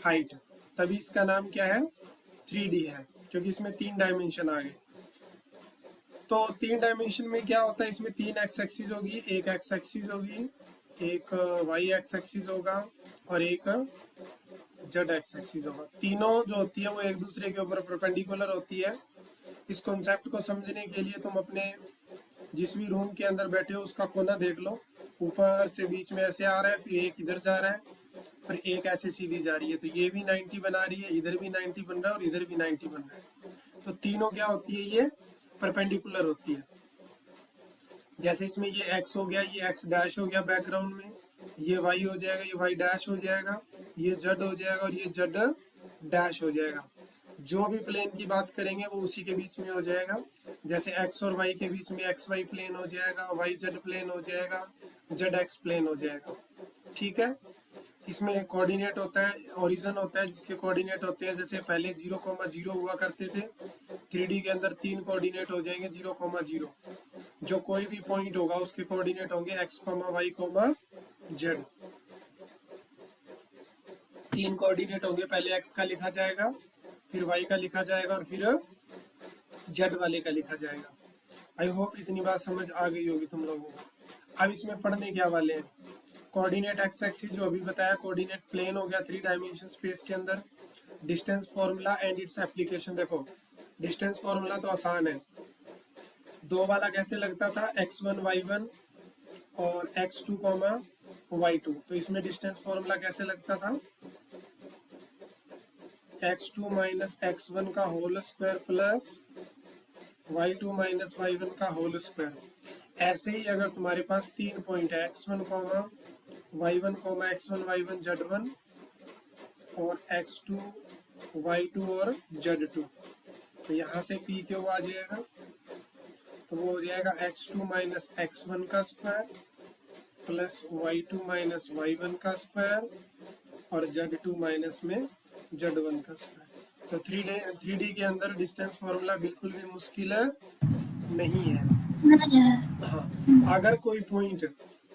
Height, तभी इसका नाम क्या है 3D है, क्योंकि इसमें 3 डायमेंशन आ गए। तो 3 डायमेंशन में क्या होता है, इसमें 3 एक्स एक्सिस होगी, एक एक्स एक्सिस होगी, एक वाई एक्स एक्सिस होगा और एक जेड एक्स एक्सिस होगा। तीनों जो होती है वो एक दूसरे के ऊपर परपेंडिकुलर होती है। इस कॉन्सेप्ट को समझने के लिए तुम अपने जिस भी रूम के अंदर बैठे हो उसका कोना देख लो, ऊपर से बीच में ऐसे आ रहा है, फिर एक इधर जा रहा है, फिर एक ऐसे सीधी जा रही है, तो ये भी 90 बना रही है, इधर भी 90 बन रहा है और इधर भी 90 बन रहा है। तो तीनों क्या होती है, ये परपेंडिकुलर होती है। जैसे इसमें ये x हो गया, ये x डैश हो गया बैकग्राउंड में, ये y हो जाएगा, ये y डैश हो जाएगा, ये z हो जाएगा और ये z डैश हो जाएगा। जो भी प्लेन की बात करेंगे वो उसी के बीच में हो जाएगा। जैसे x और y के बीच में xy प्लेन हो जाएगा, yz प्लेन हो जाएगा, zx प्लेन हो जाएगा। ठीक है। इसमें कोऑर्डिनेट होता है, ओरिजिन होता है जिसके कोऑर्डिनेट होते हैं, जैसे पहले 0,0 हुआ करते थे, 3D के अंदर 3 कोऑर्डिनेट हो जाएंगे 0,0। जो कोई भी पॉइंट होगा उसके कोऑर्डिनेट होंगे x, y, z। 3 कोऑर्डिनेट होंगे, पहले x का लिखा जाएगा, फिर y का लिखा जाएगा और फिर z वाले का लिखा जाएगा। आई होप इतनी बात समझ आ गई होगी तुम लोगों को। अब इसमें पढ़ने क्या वाले हैं, कोऑर्डिनेट एक्स एक्सिस जो अभी बताया, कोऑर्डिनेट प्लेन हो गया 3 डायमेंशन स्पेस के अंदर, distance formula and its application. देखो डिस्टेंस फॉर्मूला तो आसान है, 2 वाला कैसे लगता था, x1 y1 और x2 y2। तो इसमें डिस्टेंस फॉर्मूला कैसे लगता था, x2 माइनस x1 का whole square plus y2 minus y1 का होल स्क्वायर। ऐसे ही अगर तुम्हारे पास 3 पॉइंट है, x1 y1 x1 y1 z1 और x2 y2 और z2, तो यहाँ से pq आ जाएगा, तो वो हो जाएगा x2 माइनस x1 का square plus y2 minus y1 का स्क्वायर और z2 माइनस में z1 का स्क्वायर। तो 3D के अंदर डिस्टेंस फॉर्मूला बिल्कुल भी मुश्किल नहीं है। हाँ, अगर कोई पॉइंट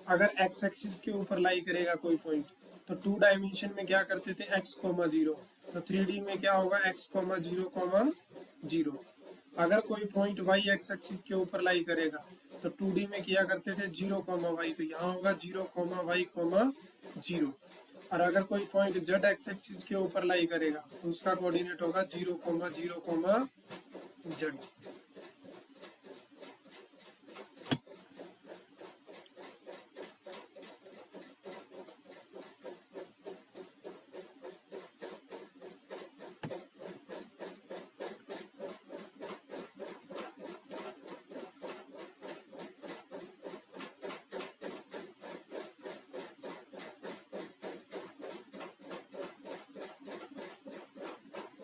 अगर x एक्सिस के ऊपर लाई करेगा कोई पॉइंट, तो 2 डायमेंशन में क्या करते थे x, 0, तो 3D में क्या होगा x, 0, 0। अगर कोई पॉइंट y x एक्सिस के ऊपर लाई करेगा तो 2D में किया करते थे 0, y, तो यहाँ होगा 0, y, 0। और अगर कोई पॉइंट z x एक्सिस के ऊपर लाई करेगा तो उसका कोऑर्डिनेट होगा 0, 0, z।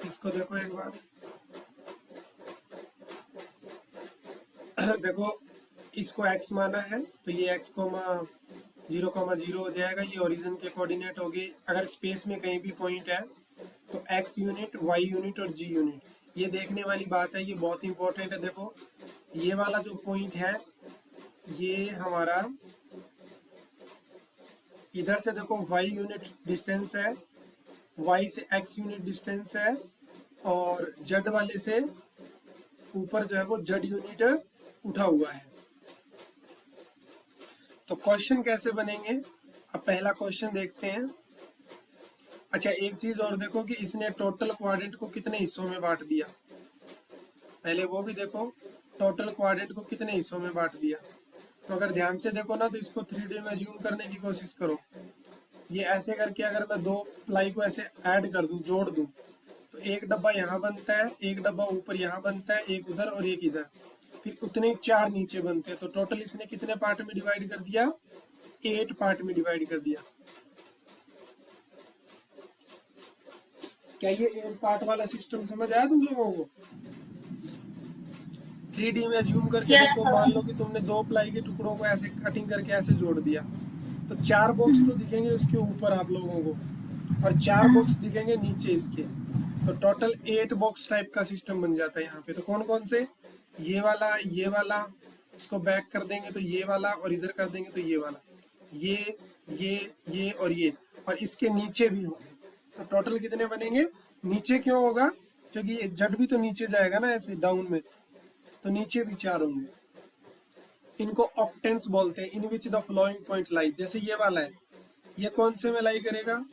इसको देखो एक बार, देखो इसको x माना है तो ये x, 0, 0 हो जाएगा, ये ओरिजिन के कोऑर्डिनेट हो गए। अगर स्पेस में कहीं भी पॉइंट है तो x यूनिट, y यूनिट और g यूनिट, ये देखने वाली बात है, ये बहुत इंपॉर्टेंट है। देखो ये वाला जो पॉइंट है ये हमारा इधर से देखो y यूनिट डिस्टेंस है, y से x यूनिट डिस्टेंस है और z वाले से ऊपर जो है वो z यूनिट उठा हुआ है। तो क्वेश्चन कैसे बनेंगे, अब पहला क्वेश्चन देखते हैं। अच्छा एक चीज और देखो कि इसने टोटल क्वाड्रेंट को कितने हिस्सों में बांट दिया, पहले वो भी देखो, टोटल क्वाड्रेंट को कितने हिस्सों में बांट दिया। तो अगर ध्यान से देखो ना तो इसको 3D में जूम करने की कोशिश करो। ये ऐसे करके अगर मैं 2 प्लाई को ऐसे ऐड कर दूं, जोड़ दूं, तो एक डब्बा यहाँ बनता है, एक डब्बा ऊपर यहाँ बनता है, एक उधर और एक इधर, फिर उतने 4 नीचे बनते हैं। तो टोटल इसने कितने पार्ट में डिवाइड कर दिया, 8 पार्ट में डिवाइड कर दिया। क्या ये 8 पार्ट वाला सिस्टम समझ आया तुम लोगों को? 3D में जूम करके देखो, मान लो कि तुमने 2 प्लाई के टुकड़ों को ऐसे कटिंग करके ऐसे जोड़ दिया, तो 4 बॉक्स तो दिखेंगे उसके ऊपर आप लोगों को और 4 बॉक्स दिखेंगे नीचे इसके, तो टोटल 8 बॉक्स टाइप का सिस्टम बन जाता है यहाँ पे। तो कौन कौन से, ये वाला, इसको बैक कर देंगे तो ये वाला, और इधर कर देंगे तो ये वाला, ये और ये, और इसके नीचे भी होंगे, तो टोटल कितने बनेंगे? नीचे क्यों होगा? क्योंकि ये जेड भी तो नीचे जाएगा ना, ऐसे डाउन में, तो नीचे भी 4 होंगे। इनको ऑक्टेंट्स बोलते हैं। In which the following point lie, जैसे ये वाला है, ये कौन से में लाई करेगा?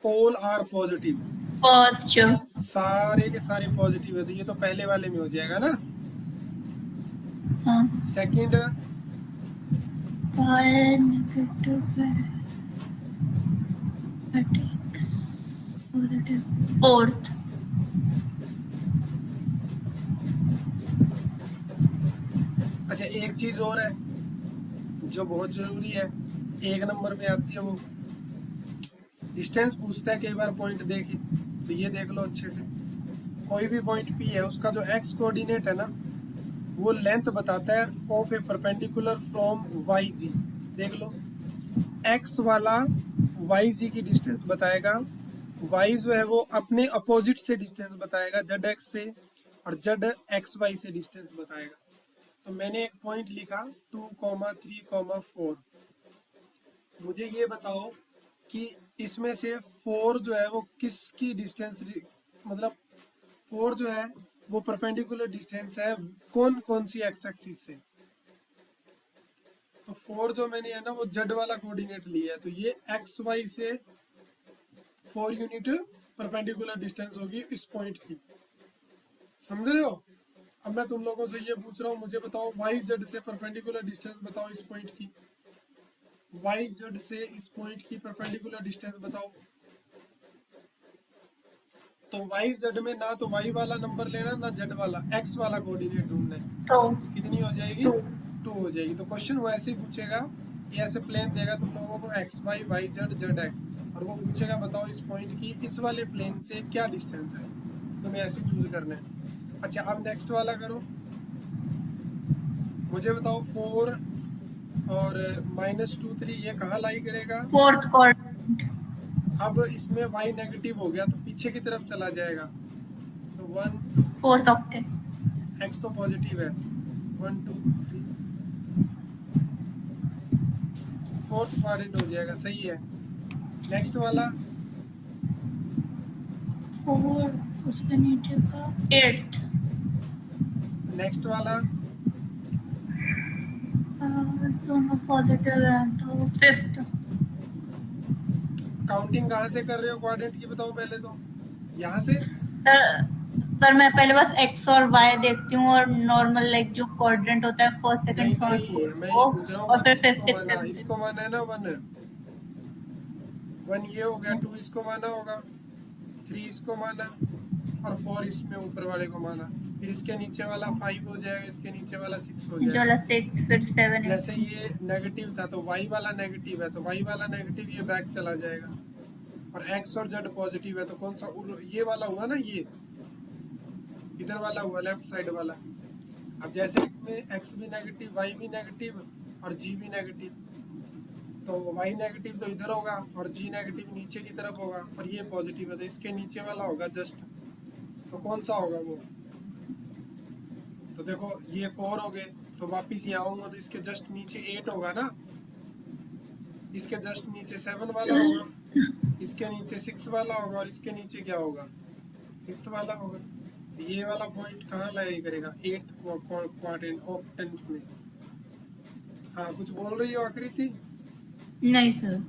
All are positive, first. सारे के सारे पॉजिटिव है, तो ये तो पहले वाले में हो जाएगा ना। हाँ, सेकंड, फोर्थ। अच्छा एक चीज और है जो बहुत जरूरी है, 1 नंबर में आती है, वो डिस्टेंस पूछता है कई बार पॉइंट दे के, तो ये देख लो अच्छे से। कोई भी पॉइंट पी है, उसका जो एक्स कोऑर्डिनेट है ना, वो लेंथ बताता है of a perpendicular from y z. देख लो, एक्स वाला वाई जी की डिस्टेंस बताएगा, वाई जो है वो अपने अपोजिट से डिस्टेंस बताएगा, जेड एक्स से, और जेड एक्स वाई से डिस्टेंस बताएगा। तो मैंने एक पॉइंट लिखा 2,3,4। मुझे ये बताओ कि इसमें से 4 जो है वो किसकी डिस्टेंस, मतलब 4 जो है वो परपेंडिकुलर डिस्टेंस है कौन कौन सी एक्स एक्सिस से? तो 4 जो मैंने है ना वो जेड वाला कोऑर्डिनेट लिया है, तो ये एक्स वाई से 4 यूनिट परपेंडिकुलर डिस्टेंस होगी इस पॉइंट की। समझ रहे हो? अब मैं तुम लोगों से ये पूछ रहा हूँ, मुझे बताओ वाई जेड से परपेंडिकुलर डिस्टेंस बताओ इस पॉइंट की। वाई जेड से इस पॉइंट की परपेंडिकुलर डिस्टेंस बताओ। तो वाई जेड में ना तो वाई वाला नंबर लेना ना जेड वाला, एक्स वाला कोऑर्डिनेट ढूंढना है। तो कितनी हो जाएगी? 2 हो जाएगी। तो क्वेश्चन वो ऐसे ही पूछेगा, ये ऐसे प्लेन देगा तुम लोगों को, X Y, Y Z, Z X, और वो पूछेगा बताओ इस पॉइंट की इस वाले प्लेन से क्या डिस्टेंस है, तुम्हें ऐसे चूज करना है। अच्छा अब नेक्स्ट वाला करो, मुझे बताओ 4 और -2 3 ये कहाँ लाई करेगा? Fourth quadrant. अब इसमें y नेगेटिव हो गया तो पीछे की तरफ चला जाएगा, तो 1 2 फोर्थ ऑक्टेव। x तो पॉजिटिव है, 1 2 3 फोर्थ क्वाड्रेंट हो जाएगा, सही है। नेक्स्ट वाला, 4 उसके नीचे का 8th। नेक्स्ट वाला, दोनों पॉजिटिव है तो 5th। काउंटिंग कहाँ से कर रहे हो क्वाड्रेंट की बताओ पहले तो, यहाँ से? सर मैं पहले बस एक्स और वाई देखती हूँ, और नॉर्मल लाइक जो क्वाड्रेंट होता है फर्स्ट नहीं सेकंड थर्ड नहीं, फोर्थ मैं ये वो, पूछ रहा हूँ और 1 फिर फिफ्थ इसको सिक्स माना, सेवन्थ। इसको माना है ना 1 ये हो गया, 2 इसको माना होगा, 3 इसको माना, और 4 इसमें ऊपर वाले को माना, फिर इसके नीचे वाला 5 हो जाएगा, इसके नीचे वाला 6 हो नीचे जाएगा। वाला 6 फिर 7 जैसे 8। ये नेगेटिव था तो y वाला नेगेटिव है, तो y वाला नेगेटिव ये बैक चला जाएगा, और x और z पॉजिटिव है, तो कौन सा ये वाला हुआ ना, ये इधर वाला हुआ लेफ्ट साइड वाला। अब जैसे इसमें x भी नेगेटिव, y भी नेगेटिव, और g भी नेगेटिव, तो y नेगेटिव तो इधर होगा और g नेगेटिव नीचे की तरफ होगा, और ये पॉजिटिव है तो इसके नीचे वाला होगा जस्ट, तो कौन सा होगा वो? तो देखो ये 4 हो गए, तो वापिस यहाँ आऊंगा तो इसके जस्ट नीचे 8 होगा ना, इसके जस्ट नीचे 7 वाला होगा, इसके नीचे 6 वाला होगा, और इसके नीचे क्या होगा? 5th वाला होगा। तो ये वाला पॉइंट कहाँ लाई करेगा? 8th क्वाड्रेंट ऑक्टेंट में। हाँ कुछ बोल रही हो आकृति? नहीं सर।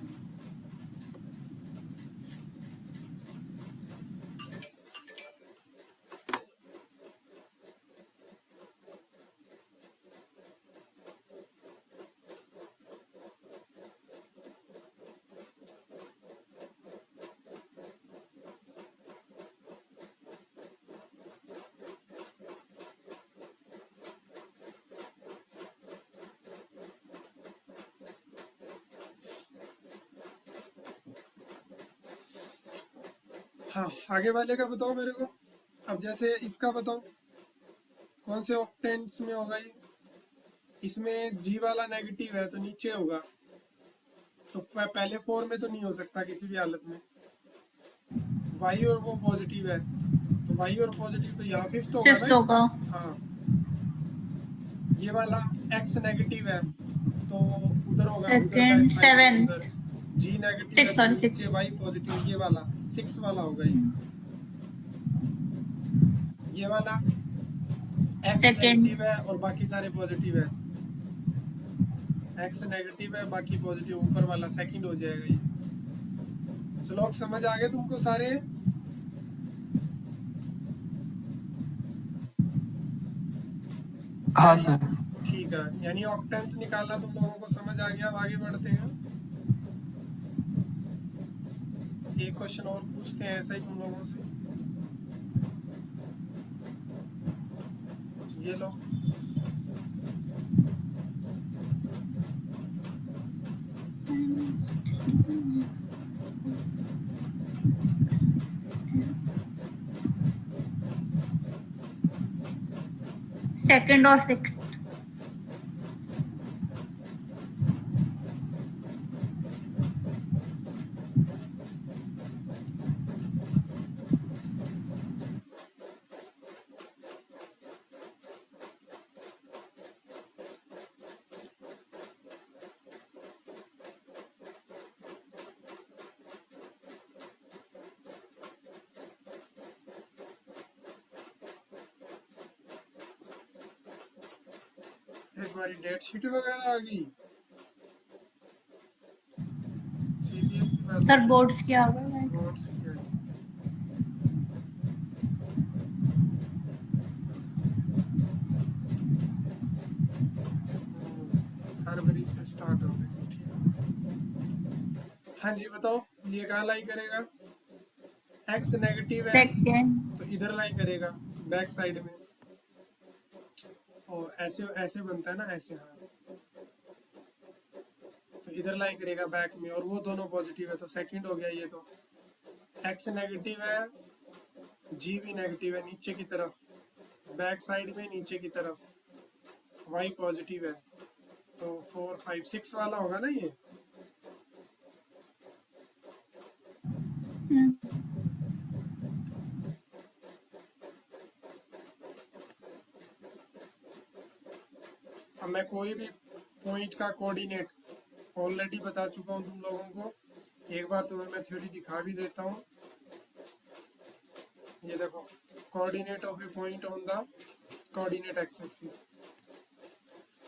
हाँ आगे वाले का बताओ मेरे को। अब जैसे इसका बताओ कौन से ऑक्टेंट्स में होगा ये? इसमें जी वाला नेगेटिव है तो नीचे होगा, तो पहले 4 में तो नहीं हो सकता किसी भी हालत में। वाई और वो पॉजिटिव है, तो वाई और पॉजिटिव तो यहाँ 5th होगा ना 5th होगा। इसका। हाँ ये वाला एक्स नेगेटिव है तो उधर होगा, उधर बैक सेकंड साइड होगा उधर। 7th। जी नेगेटिव है 6 तो सॉरी नीचे 6। वाई पॉजिटिव, ये वाला 6 वाला होगा ये वाला x Second. नेगेटिव है और बाकी सारे पॉजिटिव है, x नेगेटिव है बाकी पॉजिटिव, ऊपर वाला सेकंड हो जाएगा ये। श्लोक समझ आ गए तुमको सारे? हाँ सर। ठीक है, यानी ऑक्टेंस निकालना तुम लोगों को समझ आ गया। अब आगे बढ़ते हैं, एक क्वेश्चन और पूछते हैं ऐसा ही तुम लोगों से। ये लो, सेकंड और सिक्स। तुम्हारी डेट शीट वगैरह आ गई सीबीएसई वाली? सर बोर्ड्स के आ गए। बोर्ड्स की आई। फरवरी से स्टार्ट हो गई, ठीक है। हाँ जी बताओ, ये कहाँ लाई करेगा? x नेगेटिव है सेकंड। तो इधर लाई करेगा बैक साइड में, और ऐसे ऐसे बनता है ना, ऐसे। हाँ, तो इधर लाई करेगा बैक में, और वो दोनों पॉजिटिव है तो सेकंड हो गया ये। तो x नेगेटिव है, g भी नेगेटिव है नीचे की तरफ, बैक साइड में नीचे की तरफ, y पॉजिटिव है, तो 4 5 6 वाला होगा ना ये। अब मैं कोई भी पॉइंट का कोऑर्डिनेट ऑलरेडी बता चुका हूँ तुम लोगों को, एक बार तुम्हें मैं थ्योरी दिखा भी देता हूँ। ये देखो, coordinate of A point on the coordinate x axis.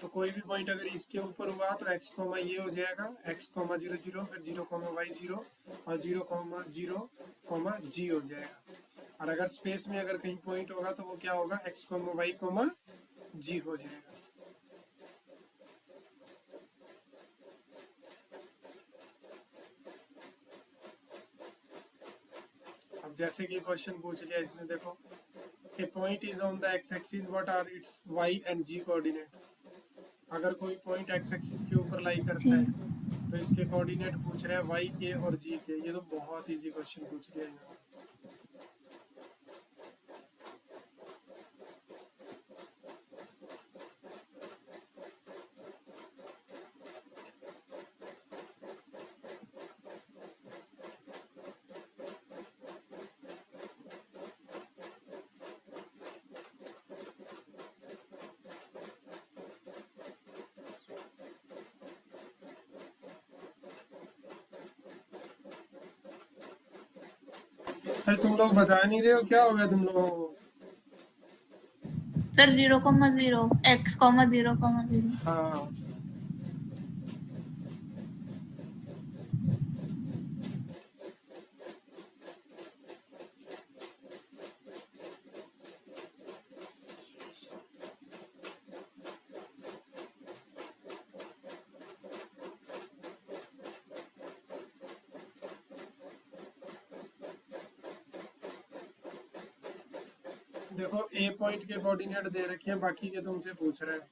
तो कोई भी पॉइंट अगर इसके ऊपर हुआ तो x कॉमा ये हो जाएगा, x कॉमा 0 0, फिर 0 कॉमा y 0, और 0 कॉमा 0 कॉमा g हो जाएगा। और अगर स्पेस में अगर कहीं पॉइंट होगा तो वो क्या होगा, x comma y comma g हो जाएगा। अब जैसे कि क्वेश्चन पूछ लिया इसने, देखो a point is on the x axis, what are its y and g coordinate. अगर कोई पॉइंट x एक्सिस के ऊपर लाई करता है तो इसके कोऑर्डिनेट पूछ रहे हैं y के और g के। ये तो बहुत इजी क्वेश्चन पूछ लिया इन्होंने। अरे तुम लोग बता नहीं रहे हो, क्या हो गया तुम लोगों को? Sir 0,0 x, 0,0। हाँ, देखो ए पॉइंट के कोऑर्डिनेट दे रखे हैं, बाकी के तुमसे पूछ रहे हैं।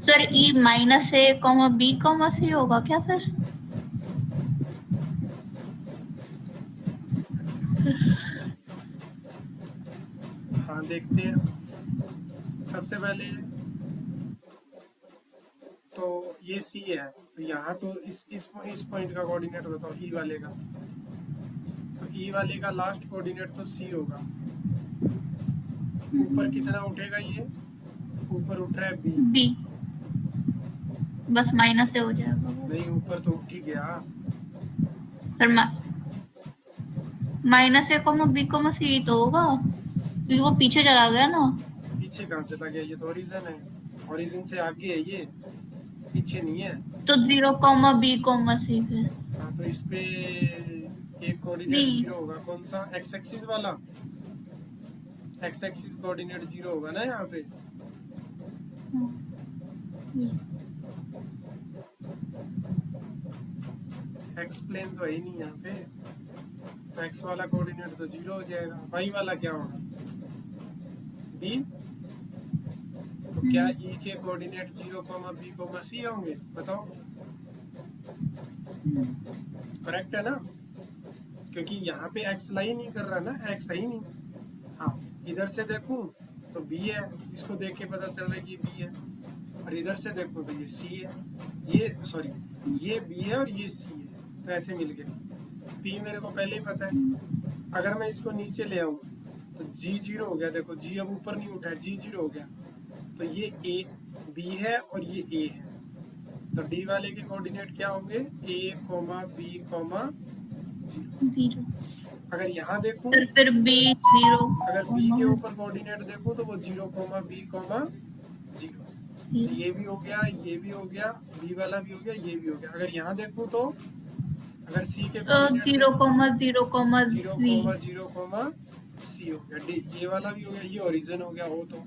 Sir E -a, B, C होगा क्या सर? हाँ देखते हैं। सबसे पहले तो ये सी है, तो यहाँ तो इस पॉइंट का कोऑर्डिनेट बताओ, ई वाले का। तो ई वाले का लास्ट कोऑर्डिनेट तो सी होगा। ऊपर कितना उठेगा ये? ऊपर उठ रहा है बी। बी, बस माइनस से हो जाएगा वो। नहीं, ऊपर तो उठ ही गया। फिर माइनस ए कॉमा बी कॉमा सी तो होगा, क्योंकि वो पीछे चला गया ना। पीछे कहाँ चला गया? ये तो ओरिजिन है, ओरिजिन से आगे है ये, पीछे नहीं है। तो 0 कॉमा बी कॉमा सी फिर। हाँ, तो इस पे एक कोऑर्डिनेट नहीं। 0 होगा। कौन सा? एक्स एक्सिस वाला। एक्स एक्सिस कोऑर्डिनेट 0 होगा ना यहाँ पे। एक्स प्लेन तो है ही नहीं यहाँ पे, तो एक्स वाला कोऑर्डिनेट तो 0 हो जाएगा। वाई वाला क्या होगा? बी। तो क्या ई के कोऑर्डिनेट 0 बी सी होंगे? बताओ। करेक्ट है ना, क्योंकि यहाँ पे एक्स लाई नहीं कर रहा ना, एक्स है ही नहीं। हाँ, इधर से देखूं तो बी है, इसको देख के पता चल रहा है कि बी है। और इधर से देखूं तो ये सी है, ये सॉरी ये बी है और ये सी है, तो ऐसे मिल गए। पी मेरे को पहले ही पता है। अगर मैं इसको नीचे ले आऊं तो जी 0 हो गया। देखो जी अब ऊपर नहीं उठा है, जी 0 हो गया। तो ये ए बी है और ये ए है, तो डी वाले के कोऑर्डिनेट क्या होंगे? A B zero. अगर यहाँ देखूं, फिर बी 0, अगर बी के ऊपर कोऑर्डिनेट देखूं तो वो 0 बी 0। ये भी हो गया, ये भी हो गया, बी वाला भी हो गया, ये भी हो गया। अगर यहाँ देखूं तो अगर सी के कोऑर्डिनेट 0 0 सी हो गया, डी ये वाला भी हो गया, ये ओरिजिन हो गया वो तो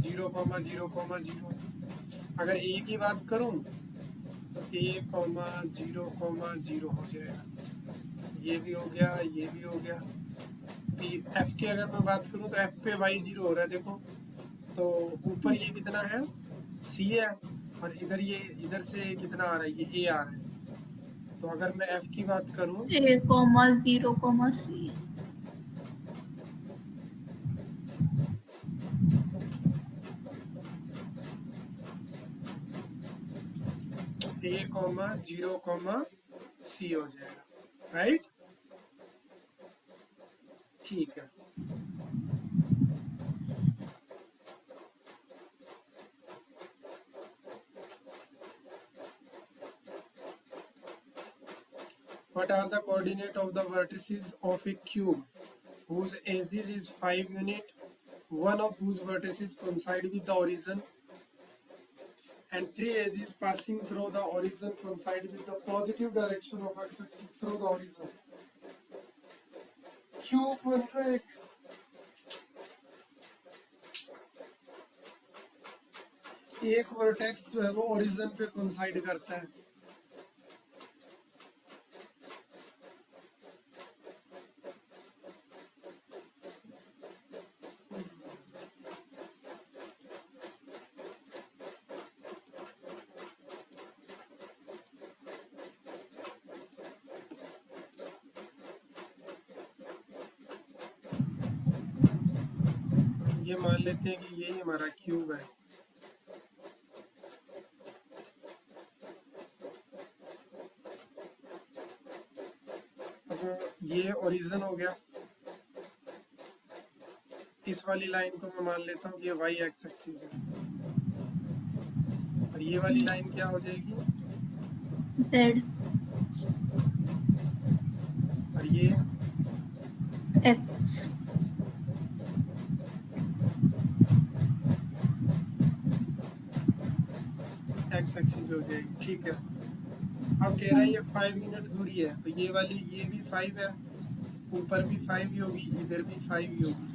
0 0 अगर ए की बात करूं तो ए 0 0 हो जाएगा। ये भी हो गया, ये भी हो गया। पी एफ की अगर मैं बात करूं तो एफ पे वाई 0 हो रहा है। देखो तो ऊपर ये कितना है? सी है, और इधर ये इधर से कितना आ रहा है? ये ए आ रहा है। तो अगर मैं एफ की बात करूं, ए 0 सी। ए 0 सी हो जाएगा, राइट? ठीक है। What are the coordinate of the vertices of a cube whose axis is 5 unit, one of whose vertices coincide with the origin, and 3 edges passing through the origin coincide with the positive direction of x-axis through the origin? Cube बन रहा है एक vertex जो है वो origin पे coincide करता है। ये मान लेते हैं कि यही हमारा क्यूब है। अब ये ओरिजिन हो गया। इस वाली लाइन को मैं मान लेता हूँ कि ये वाई एक्स एक्सिस है, और ये वाली लाइन क्या हो जाएगी? जेड। और ये एक्स। एक्स एक्सिस हो जाएगी। ठीक है। अब कह रहा है ये 5 यूनिट दूरी है, तो ये वाली ये भी 5 है, ऊपर भी 5 ही होगी, इधर भी 5 ही होगी।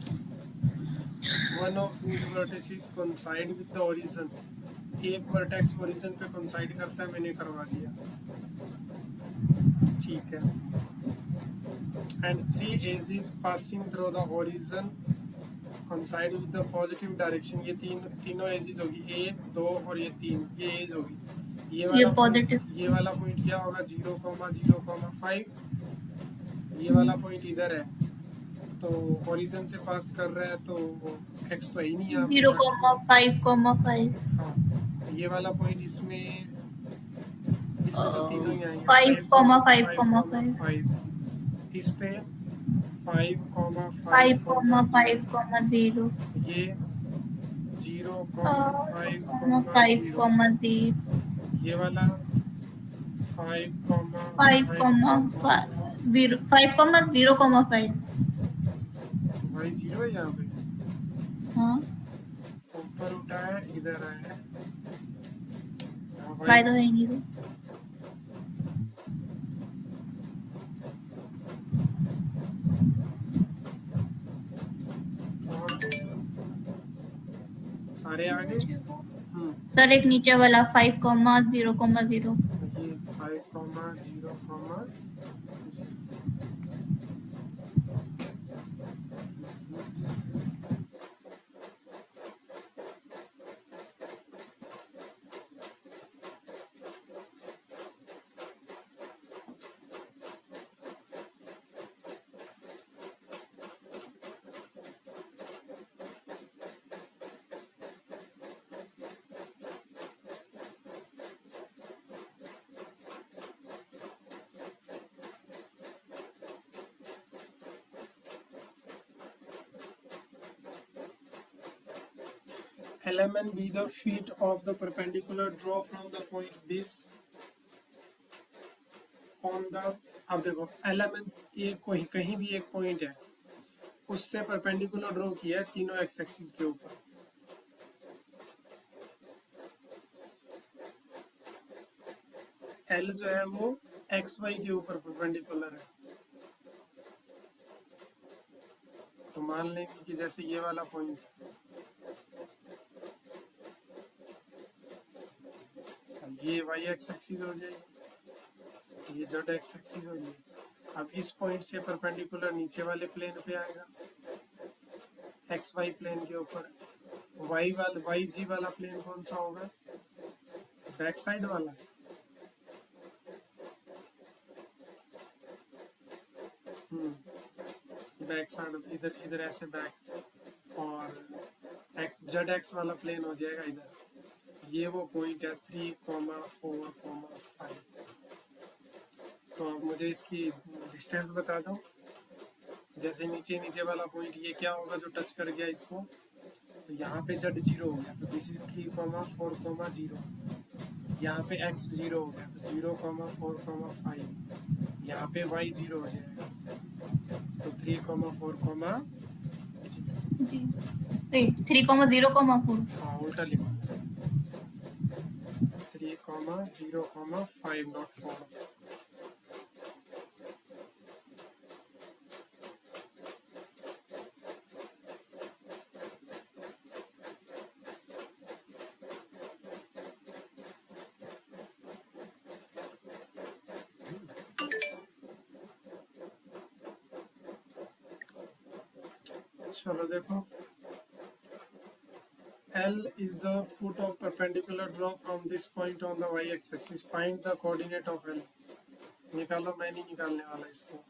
One of whose vertices coincide with the origin, एक वर्टेक्स ओरिजिन पे कोइंसाइड करता है, मैंने करवा दिया। ठीक है। And 3 edges passing through the origin coincide with the positive direction, ये तीनों एजेस होगी, 1 2 और ये 3, ये एज होगी। ये पॉजिटिव। ये वाला पॉइंट क्या होगा? 0 0 5। ये वाला पॉइंट इधर है, तो ओरिजिन से पास कर रहा है तो x तो है ही नहीं यहाँ पे। 0,5,5 हाँ, ये वाला पॉइंट इसमें तो तीनों ही आएंगे, 5,5,5 5,5,5 इस पे 5,5,0 5,5,0 ये 0,5,0 5,0 ये वाला 5,5,0 5,0,5 भाई जीरो है यहाँ पे, हाँ ऊपर उठा है इधर आया है। हाँ भाई, फायदा है नहीं तो और सारे आगे। सर एक नीचे वाला 5,0,0 ये 5,0,0 LMN be the feet of the perpendicular, draw from the point this on the। अब देखो LMN एक कोई कहीं भी एक पॉइंट है, उससे परपेंडिकुलर ड्रॉ किया है तीनों एक्स एक्सिस के ऊपर। L जो है वो एक्स वाई के ऊपर परपेंडिकुलर है। तो मान लेंगे कि जैसे ये वाला पॉइंट, ये वाई एक्स एक्सिस हो जाएगी, ये जेड एक्स एक्सिस हो जाएगी। अब इस पॉइंट से परपेंडिकुलर नीचे वाले प्लेन पे आएगा, एक्स वाई प्लेन के ऊपर। वाई जी वाला प्लेन कौन सा होगा, बैक साइड वाला। बैक साइड इधर इधर ऐसे बैक, और एक्स जेड एक्स वाला प्लेन हो जाएगा इधर। ये वो पॉइंट है 3,4,5। तो अब मुझे इसकी डिस्टेंस बता दो। जैसे नीचे नीचे वाला पॉइंट ये क्या होगा जो टच कर गया इसको, तो यहाँ पे जेड जीरो हो गया, तो दिस इज 3,4,0। यहाँ पे एक्स जीरो हो गया, तो 0,4,5। यहाँ पे वाई जीरो हो जाएगा, तो 3,4,0। 3,0,4 हाँ उल्टा लिख दिया, 3,0,5 नॉट 4। चलो देखो, L is the foot of perpendicular draw from this point on the y-x axis. Find the coordinate of L. निकालो, मैं नहीं निकालने वाला इसको।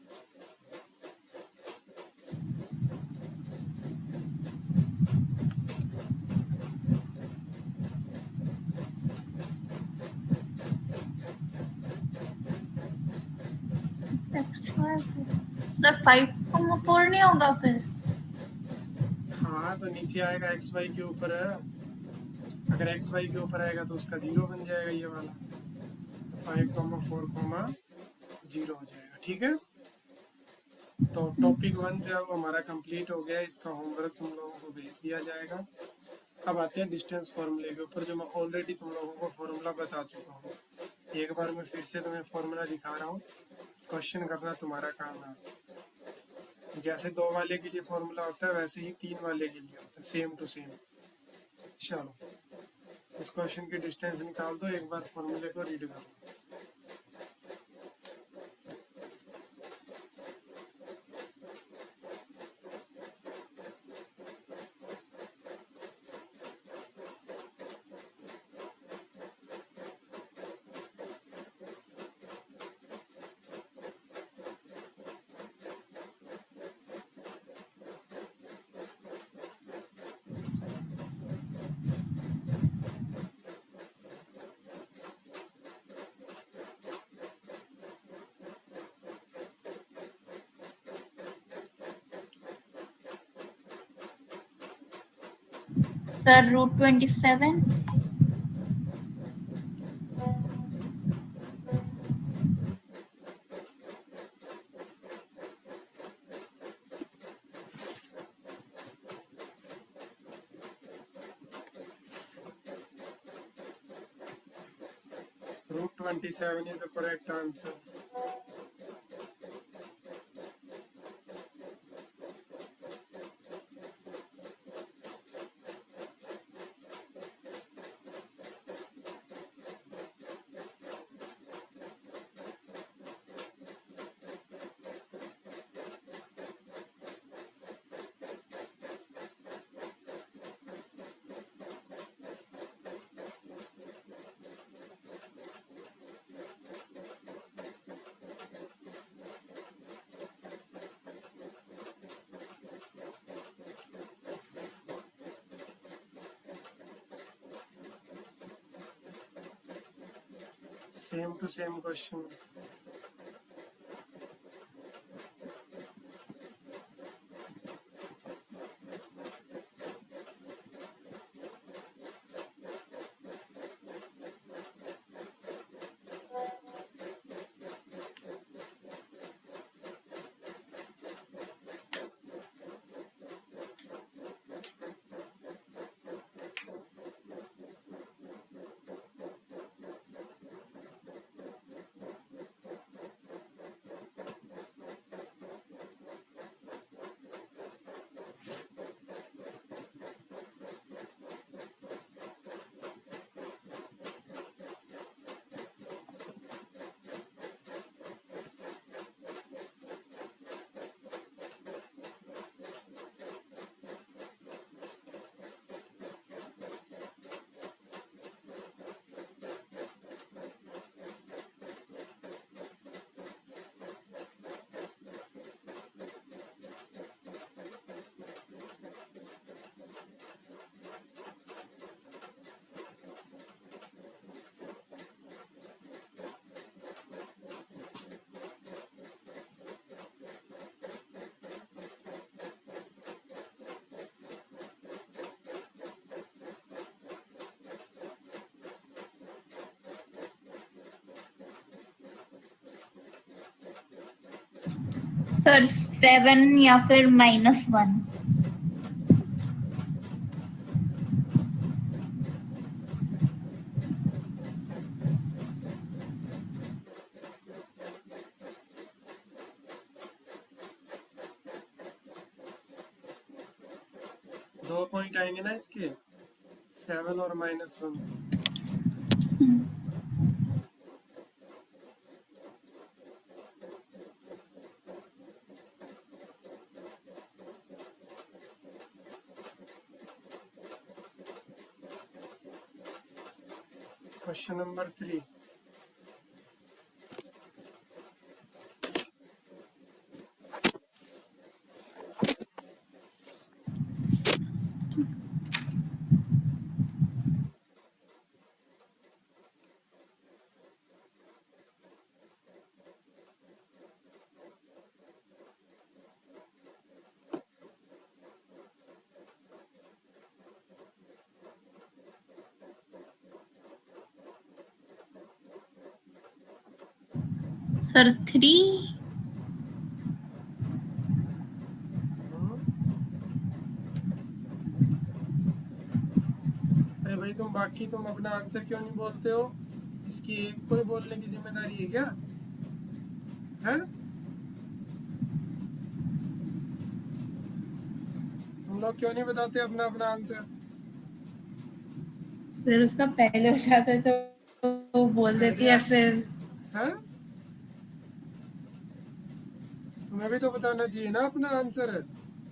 सर 5,4 नहीं होगा फिर। हाँ तो नीचे आएगा एक्स वाई के ऊपर है, अगर एक्स वाई के ऊपर आएगा तो उसका जीरो बन जाएगा ये वाला, तो 5,4,0 हो जाएगा। ठीक है, तो टॉपिक 1 जो है वो हमारा कंप्लीट हो गया। इसका होमवर्क तुम लोगों को भेज दिया जाएगा। अब आते हैं डिस्टेंस फॉर्मूले के ऊपर, जो मैं ऑलरेडी तुम लोगों को फॉर्मूला बता चुका हूँ। एक बार मैं फिर से तुम्हें फॉर्मूला दिखा रहा हूँ, क्वेश्चन करना तुम्हारा काम है। जैसे 2 वाले के लिए फॉर्मूला होता है वैसे ही 3 वाले के लिए होता है, सेम टू सेम। चलो इस क्वेश्चन की डिस्टेंस निकाल दो, एक बार फॉर्मूले को रीड कर लो। Sir, root 27. Root 27 is the correct answer. Same to same question. Sir 7 या फिर -1. दो पॉइंट आएंगे ना इसके, 7 और -1. Question number 3. सर 3. अरे भाई तुम अपना आंसर क्यों नहीं बोलते हो? इसकी एक को ही बोलने की जिम्मेदारी है क्या? है? तुम लोग क्यों नहीं बताते अपना अपना आंसर? सर उसका पहले हो जाता है तो वो बोल देती है फिर। है? तुम्हें भी तो बताना चाहिए ना अपना आंसर,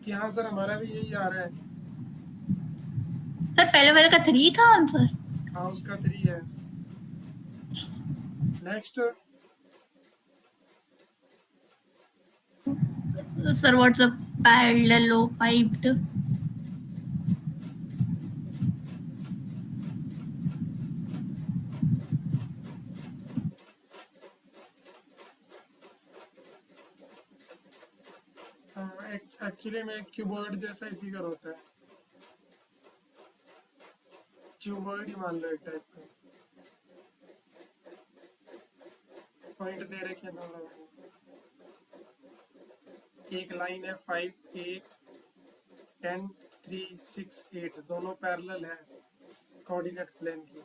कि हाँ सर हमारा भी यही आ रहा है. सर पहले वाले का 3 था आंसर. हाँ उसका 3 है. Next. Sir what's a parallelepiped? Actually में एक क्यूबॉइड जैसा ही फिगर होता है. क्यूबॉइड ही मान लो एक टाइप का। पॉइंट दे रखे ना लोगों को। एक लाइन है 5 8 10 3 6 8 दोनों पैरेलल है कोऑर्डिनेट प्लेन की।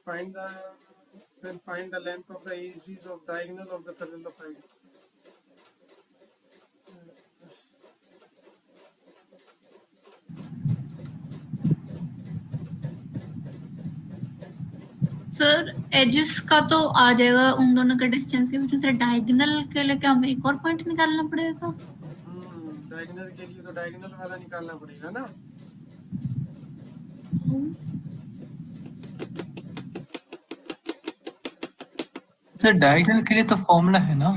Find the length of the edges of diagonal of the parallelogram. Sir edges का तो आ जाएगा उन दोनों के डिस्टेंस के बीच में, डायगोनल के लिए क्या हमें एक और पॉइंट निकालना पड़ेगा? डायगोनल के लिए तो डायगोनल वाला निकालना पड़ेगा ना। सर डायगोनल के लिए तो फॉर्मूला है ना,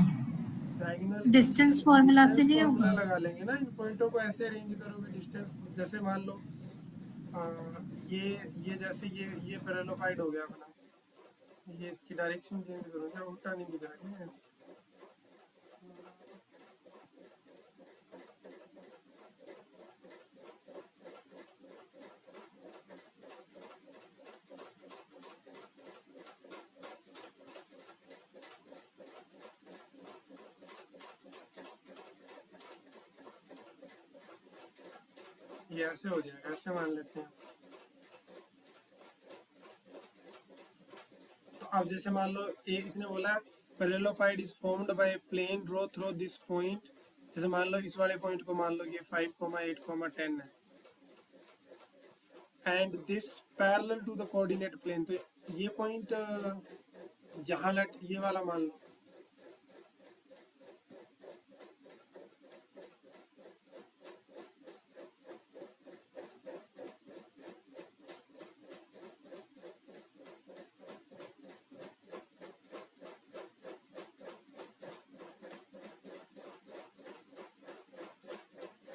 डायगोनल डिस्टेंस फॉर्मूला से नहीं फॉर्मूला होगा। लगा लेंगे ना। इन पॉइंटों को ऐसे अरेंज करोगे डिस्टेंस, जैसे मान लो ये जैसे ये पैरेललोपाइड हो गया अपना, ये इसकी डायरेक्शन चेंज करूंगा, उल्टा नहीं दिख रहा है। ये ऐसे हो जाएगा, ऐसे मान लेते हैं। तो अब जैसे मान लो एक इसने बोला parallelepiped is formed by plane draw through this point. जैसे मान लो इस वाले पॉइंट को मान लो ये 5, 8, 10 है and this parallel to the coordinate plane. तो ये पॉइंट यहाँ ये वाला मान लो,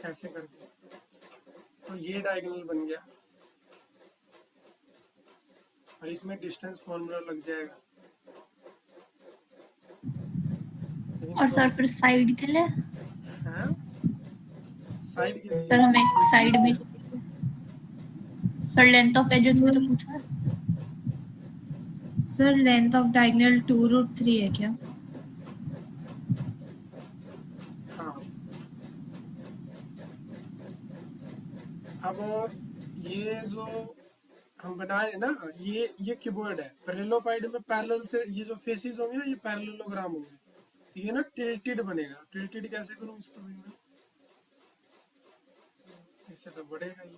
ऐसे करके। तो ये डायगोनल बन गया और इसमें डिस्टेंस फॉर्मूला लग जाएगा। और सर फिर साइड के लिए साइड की सर हमें एक साइड भी, सर लेंथ ऑफ एजेस भी तो पूछा है। सर लेंथ ऑफ डायगोनल 2√3 है क्या? हाँ। अब ये जो हम बनाए ना, ये क्यूबॉइड है। पैरेललोपाइड में पैरेलल से ये जो फेसेस होंगे ना, ये पैरेललोग्राम होंगे। तो ये ना टिल्टेड बनेगा। टिल्टेड कैसे करूं इसको भी मैं? इससे तो बढ़ेगा ये।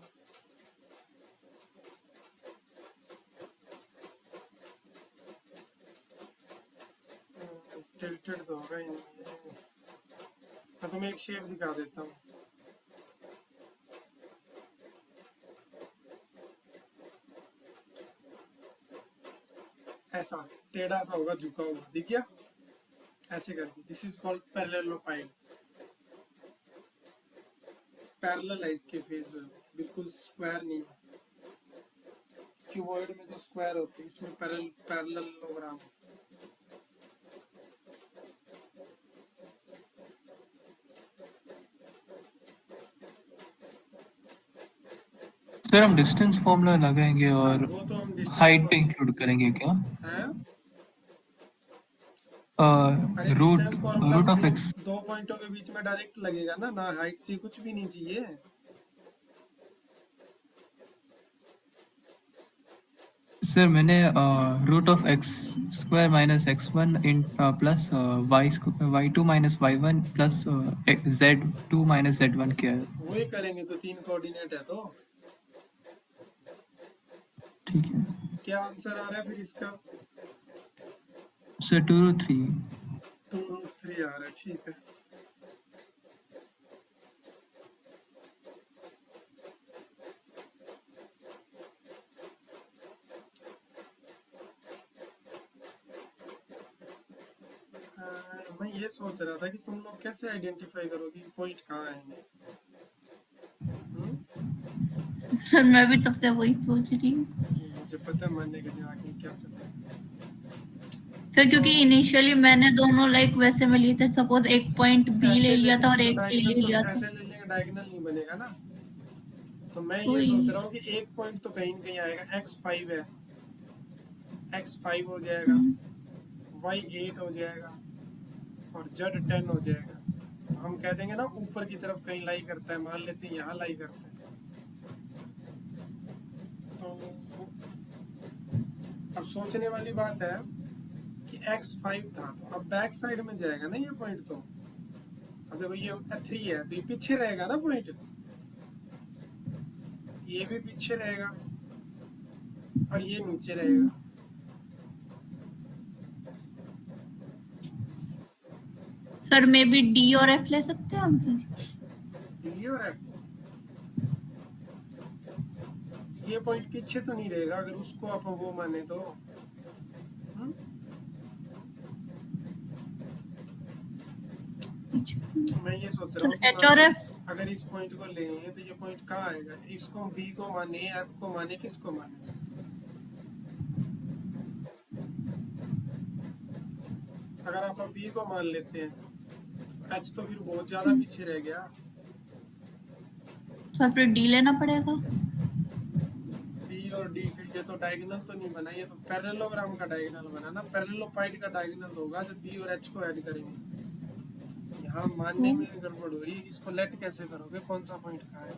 टिल्टेड तो होगा ही नहीं। मैं तुम्हें एक शेप दिखा देता हूँ। ऐसा टेढ़ा सा होगा, झुका हुआ, दिख गया? ऐसे करके। This is called parallelepiped. Parallel है इसके फेस, जो बिल्कुल स्क्वायर नहीं है। क्यूबॉइड में तो स्क्वायर होते हैं, इसमें पैरेललोग्राम। सर हम डिस्टेंस फॉर्मूला लगाएंगे और वो तो हम हाइट पे इंक्लूड करेंगे क्या? हैं? Root of X. दो पॉइंटों के बीच में डायरेक्ट लगेगा ना, ना हाइट चाहिए, कुछ भी नहीं चाहिए। सर मैंने root of X square minus x1 in plus y2 minus y1 plus z2 minus z1 किया है। वही करेंगे तो 3 कोऑर्डिनेट है तो। ठीक है क्या आंसर आ रहा है फिर इसका? सर 2√3। 2√3 आ रहा है, ठीक है। मैं ये सोच रहा था कि तुम लोग कैसे आइडेंटिफाई करोगे कि पॉइंट कहाँ आएंगे। सर मैं भी तब से वही सोच रही हूँ मुझे पता है मानने के दिमाग में क्या चल रहा है। सर, क्योंकि इनिशियली मैंने दोनों लाइक वैसे में लिए थे। सपोज एक पॉइंट बी ले लिया था और एक ए ले लिया था। ऐसे ले लेंगे डायगोनल नहीं बनेगा ना। तो मैं ये वही। सोच रहा हूँ कि एक पॉइंट तो कहीं न कहीं आएगा। x5 है, x5 हो जाएगा, y8 हो जाएगा और z10 हो जाएगा। तो हम कह देंगे ना ऊपर की तरफ कहीं लाई करता है, मान लेते हैं यहाँ लाई करता है। तो अब सोचने वाली बात है कि x5 था, तो अब बैक साइड में जाएगा ना ये पॉइंट। तो अब देखो ये 3 है, तो ये पीछे रहेगा ना पॉइंट, ये भी पीछे रहेगा और ये नीचे रहेगा। सर मे बी डी और एफ ले सकते हैं हम सर। डी और एफ, ये पॉइंट पीछे तो नहीं रहेगा अगर उसको आप वो माने तो। मैं ये सोच रहा हूँ कि एच और एफ अगर इस पॉइंट को ले तो ये पॉइंट कहाँ आएगा? इसको बी को माने, एफ को माने, किसको माने? अगर आप बी को मान लेते हैं, एच तो फिर बहुत ज्यादा पीछे रह गया। तो फिर डी लेना पड़ेगा। बी और डी, फिर ये तो डायगोनल तो नहीं बना, ये तो पैरेललोग्राम का डायगोनल बना ना। पैरेललोपाइड का डायगोनल होगा जब बी और एच को ऐड करेंगे। यहाँ मानने में गड़बड़ हो रही है। इसको लेट कैसे करोगे? कौन सा पॉइंट कहाँ है?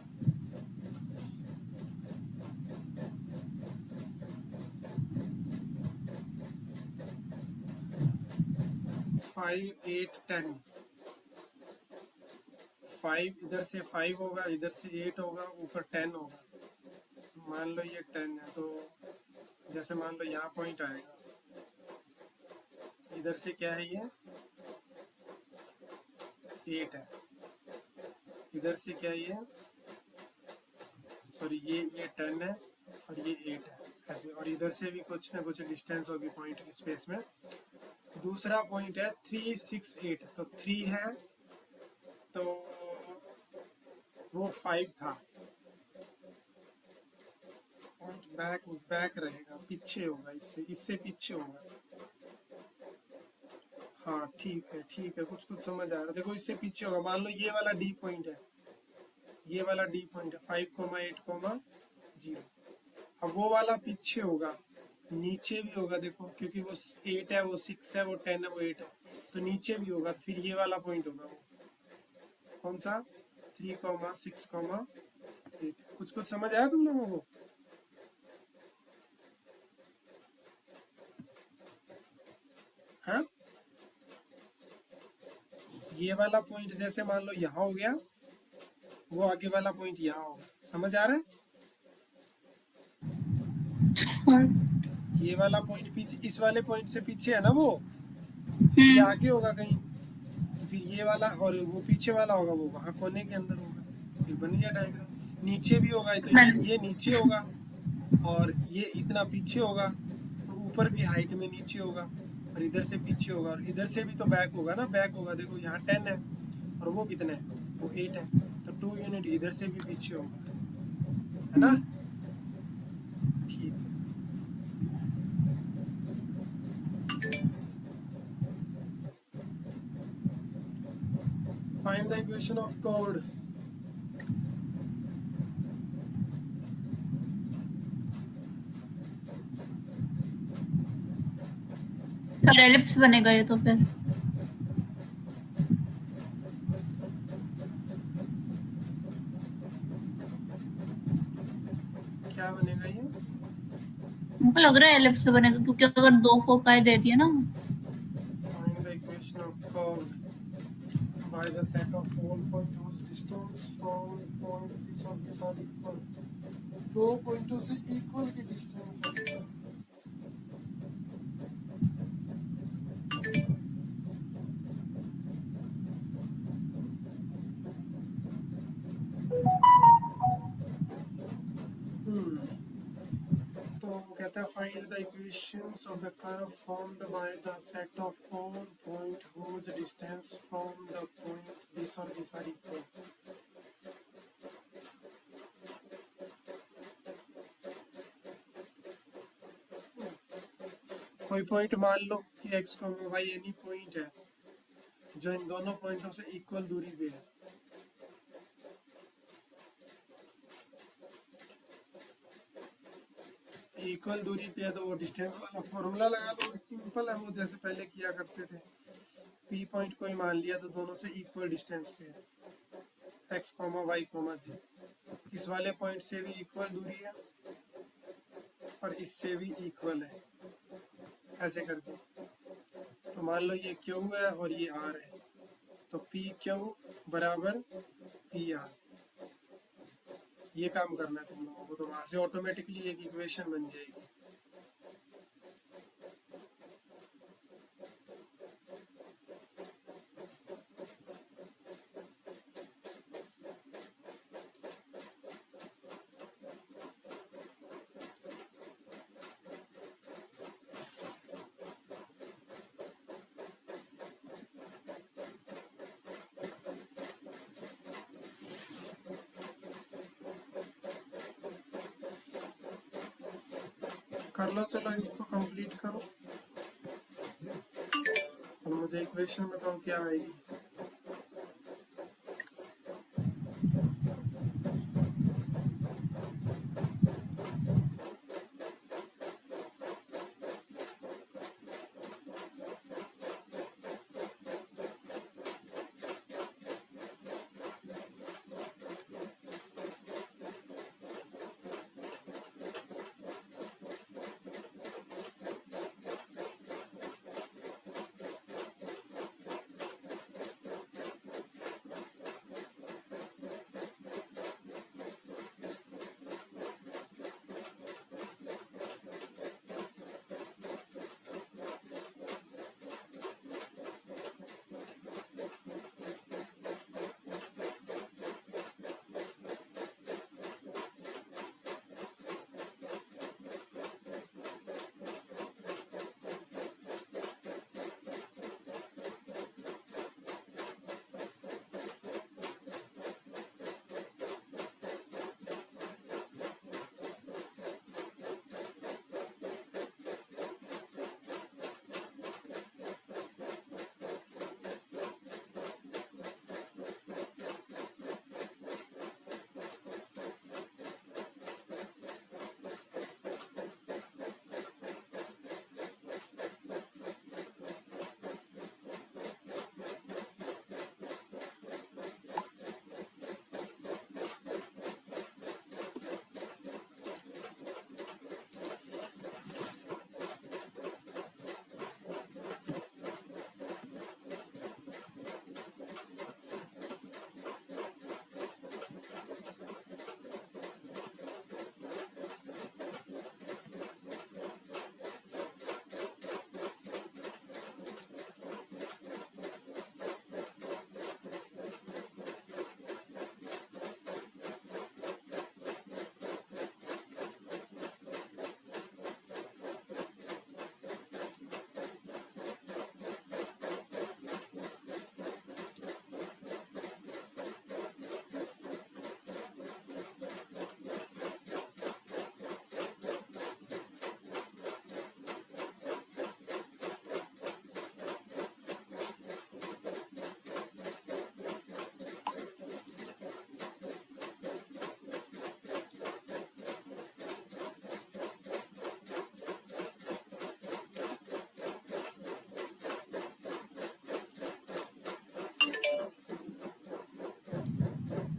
फाइव 8 10, 5 इधर से 5 होगा, इधर से 8 होगा, ऊपर 10 होगा। मान लो ये 10 है, तो जैसे मान लो यहाँ पॉइंट आएगा, इधर से क्या है, ये 8 है, इधर से क्या है, ये सॉरी ये 10 है और ये 8 है, ऐसे। और इधर से भी कुछ ना कुछ डिस्टेंस होगी पॉइंट की स्पेस में। दूसरा पॉइंट है 3 6 8, तो 3 है तो वो 5 था। पॉइंट बैक रहेगा, पीछे होगा, इससे पीछे होगा। हाँ ठीक है, कुछ समझ आ रहा है। देखो इससे पीछे होगा। मान लो ये वाला डी पॉइंट है, ये वाला डी पॉइंट है 5,8,0। अब वो वाला पीछे होगा, नीचे भी होगा। देखो क्योंकि वो 8 है, वो 6 है, वो 10 है, वो 8 है, तो नीचे भी होगा। तो फिर ये वाला पॉइंट होगा, वो कौन सा? 3,6,8। कुछ समझ आया तुम लोगों को? हाँ, ये वाला पॉइंट जैसे मान लो यहाँ हो गया, वो आगे वाला पॉइंट यहाँ होगा। समझ आ रहा है? ये वाला पॉइंट पीछे, इस वाले पॉइंट से पीछे है ना वो, ये आगे होगा कहीं। तो फिर ये वाला और वो पीछे वाला होगा, वो वहां कोने के अंदर होगा। फिर बन गया डायग्राम। नीचे भी होगा, तो ये नीचे होगा और ये इतना पीछे होगा, और ऊपर भी हाइट में नीचे होगा, और इधर से पीछे होगा, और इधर से भी तो बैक होगा ना। बैक होगा, देखो यहाँ 10 है और वो कितना है, वो 8 है, तो 2 यूनिट इधर से भी पीछे होगा, है ना? ठीक है। Find the equation of chord. Sir ellipse बनेगा ये तो फिर। क्या बनेगा ये? मुझे लग रहा है एलिप्स बनेगा, क्योंकि अगर दो फोकाई दे दिए ना। Find the equation of chord by the set of all points whose distance from point this or this are equal. दो पॉइंटों से इक्वल की डिस्टेंस है। तो कहता है find the equations of the curve formed by the set of all point whose distance from the point this or this are equal. कोई point मान लो कि x, y एनी पॉइंट है जो इन दोनों पॉइंटों से इक्वल दूरी पे है। इक्वल दूरी पे है तो वो डिस्टेंस वाला फॉर्मूला लगा लो, सिंपल है वो, जैसे पहले किया करते थे। पी पॉइंट को ही मान लिया तो दोनों से इक्वल डिस्टेंस पे है, एक्स कॉमा वाई कॉमा जी। इस वाले पॉइंट से भी इक्वल दूरी है और इससे भी इक्वल है, ऐसे करके। तो मान लो ये क्यू है और ये आर है, तो पी क्यू बराबर पी आर, ये काम करना है तुम लोगों को। तो वहां से ऑटोमेटिकली एक इक्वेशन बन जाएगी। कर लो, चलो इसको कंप्लीट करो और मुझे इक्वेशन बताओ क्या आएगी।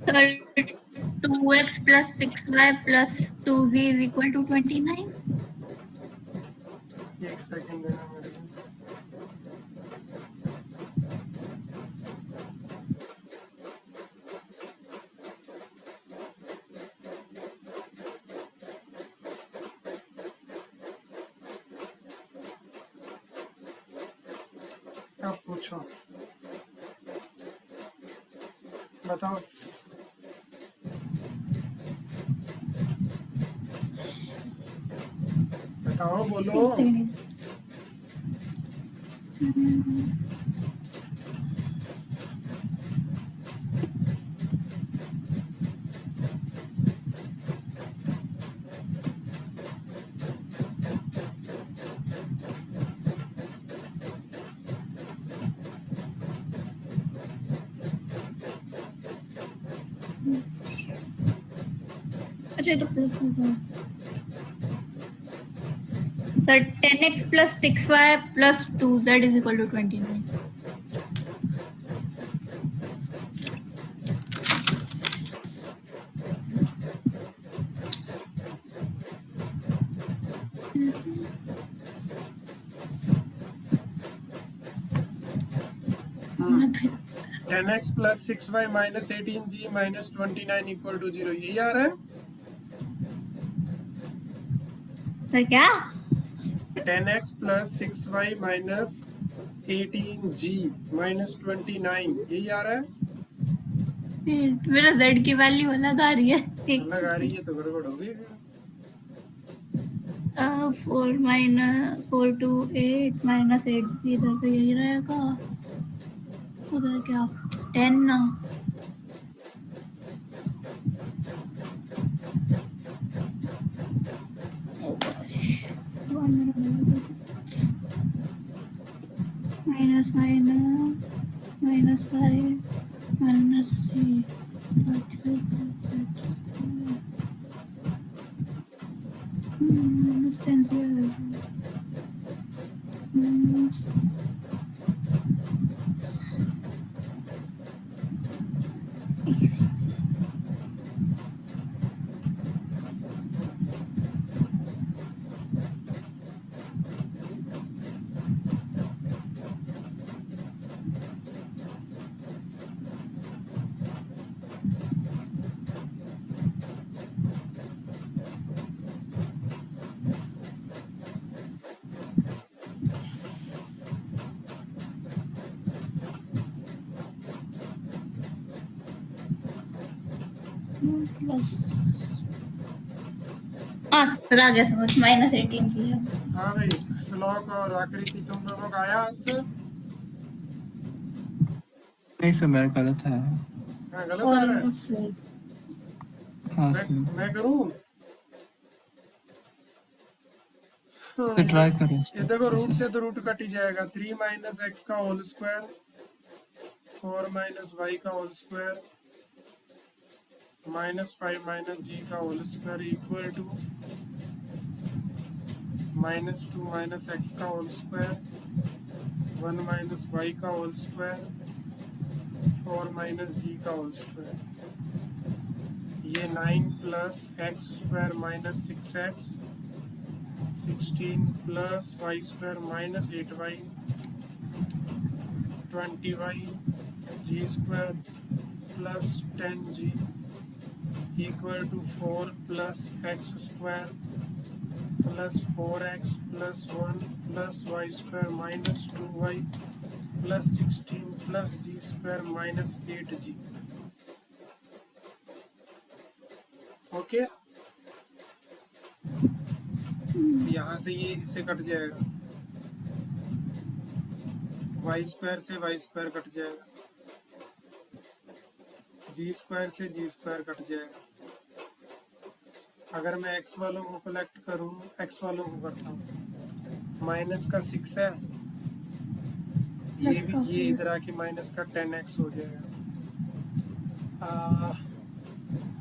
Sir, 2x plus 6y plus 2z is equal to 29. एक सेकंड देना मेरे को। अब पूछो, बताओ। बताओ, बोलो। अच्छा, ये तो प्लस होगा। Sir 10x plus 6y plus 2z is equal to 29. मैं भी- 10x plus 6y minus 18g minus 29 equal to 0, यही आ रहा है। सर क्या 10x plus 6y minus 18g minus 29, यही आ रहा है। मेरा z की वैल्यू अलग आ रही है अलग आ रही है तो गड़बड़ होगी। 4 to 8 minus 8 इधर से यही रहेगा, उधर क्या 10 ना। Oh gosh. Minus 5 minus c minus 10 minus plus sir आ गया समझ minus 18 की है। हाँ भाई, श्लोक और आकृति तुम दोनों का आया आंसर? नहीं सर, मेरा गलत है। हाँ, गलत आ रहा है। सही। हाँ मैं सर, मैं करूँ? तो ट्राई करें ये देखो, रूट से तो रूट कट ही जाएगा। 3 माइनस एक्स का होल स्क्वायर 4 माइनस वाई का होल स्क्वायर -5 माइनस जी का whole square equal to -2 minus X का होल स्क्वायर 1 माइनस वाई का होल स्क्वायर 4 माइनस जी का होल स्क्वायर। ये 9 plus X square minus 6x 16 plus Y square minus 8y 20y Z square plus 10g equal to 4 plus X square plus 4x plus 1 plus Y square minus 2y plus 16 plus z square minus 8g। Okay, तो यहाँ से ये इससे cut जाएगा, y square से y square cut जाएगा, z square से जी square cut जाएगा। अगर मैं एक्स वालों को कलेक्ट करूँ, एक्स वालों को करता हूँ, माइनस का 6 है, ये इधर आके माइनस का 10x हो जाएगा।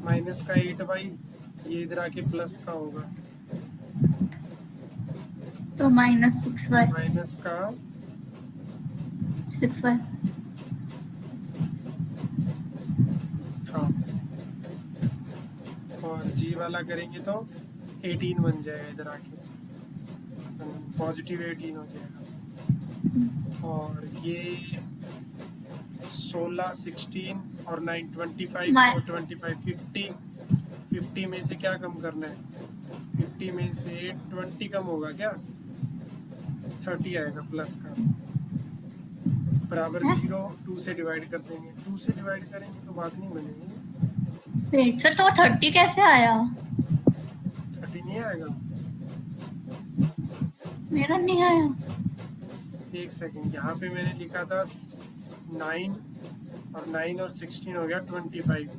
माइनस का 8y, ये इधर आके प्लस का होगा, तो -6y माइनस का 6y हाँ, और जी वाला करेंगे तो 18 बन जाएगा, इधर आके पॉजिटिव 18 हो जाएगा। और ये 16 16 और 9 25 और 25 50 में से क्या कम करना है? 50 में से 20 कम होगा क्या? 30 आएगा प्लस का, बराबर 0। 2 से डिवाइड कर देंगे, 2 से डिवाइड करेंगे तो बात नहीं बनेगी। वेट सर, तो 30 कैसे आया? 30 नहीं आएगा। मेरा नहीं आया। एक सेकंड, यहाँ पे मैंने लिखा था 9 और 9 और 16 हो गया 25।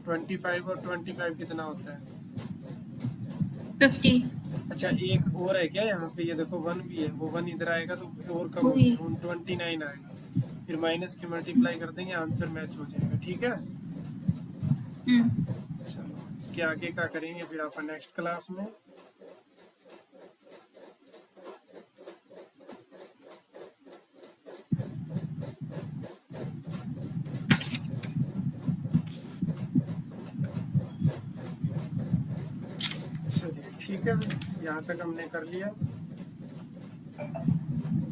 25 और 25 कितना होता है? 50। अच्छा, एक और है क्या यहाँ पे? ये देखो 1 भी है, वो 1 इधर आएगा तो और कम हो गया, 29 आएगा। फिर माइनस के मल्टीप्लाई कर देंगे, आंसर मैच हो जाएगा। ठीक है, चलो इसके आगे क्या करेंगे फिर अपन नेक्स्ट क्लास में। ठीक है, यहाँ तक हमने कर लिया।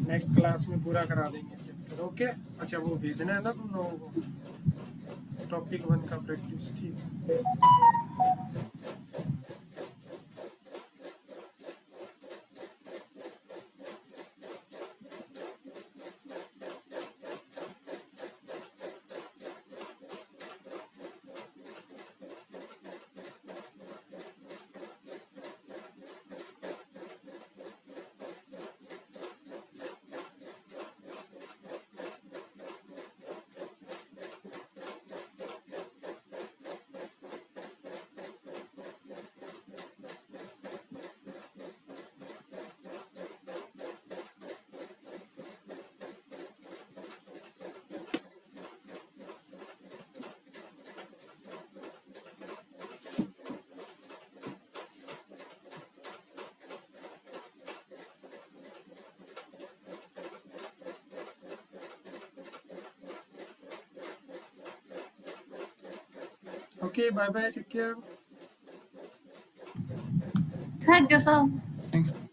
नेक्स्ट क्लास में पूरा करा देंगे चैप्टर। ओके, अच्छा वो भेजना है ना तुम लोगों को, टॉपिक 1 का प्रैक्टिस। ठीक है, भेजते हैं। Okay, bye bye, take care. Thank you sir. Thank you.